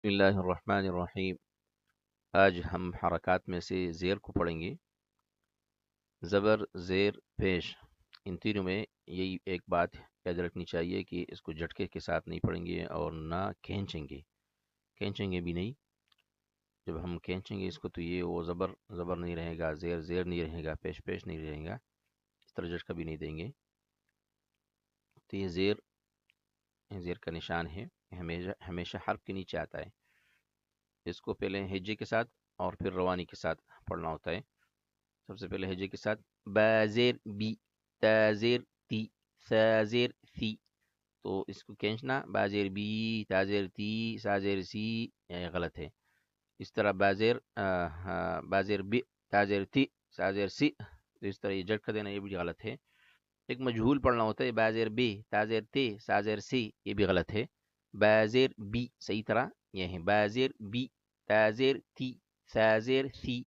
بسم اللہ الرحمن الرحیم۔ آج ہم حرکات میں سے زیر کو پڑھیں گے۔ زبر، زیر، پیش، ان تینوں میں یہی ایک بات یاد رکھنی چاہیے کہ اس کو جھٹکے کے ساتھ نہیں پڑھیں گے اور نہ کھینچیں گے بھی نہیں۔ جب ہم کھینچیں گے اس کو تو یہ وہ زبر زبر نہیں رہے گا، زیر زیر نہیں رہے گا، پیش پیش نہیں رہے گا، اس طرح جھٹکا بھی نہیں دیں گے۔ تو یہ زیر کا نشان ہے، ہمیشہ حرف کے نیچے آتا ہے۔ اس کو پہلے ہجے کے ساتھ اور پھر روانی کے ساتھ پڑھنا ہوتا ہے۔ سب سے پہلے ہجے کے ساتھ بازیر بی، تازیر تی، سازیر سی، تو اس کو کھینچنا بازیر بی، تازیر تی، سازیر سی، یہ غلط ہے۔ اس طرح بازیر بی، تازیر تی، سازیر سی، تو اس طرح یہ جھٹکا دینا یہ بھی غلط ہے۔ ایک مجہول پڑھنا ہوتا ہے بازیر بی، تازیر تی، سازیر سی، یہ بھی غلط ہے۔ بازیر بی صحیح طرح یہ ہے بازیر بی، تازیر تی، سازیر سی،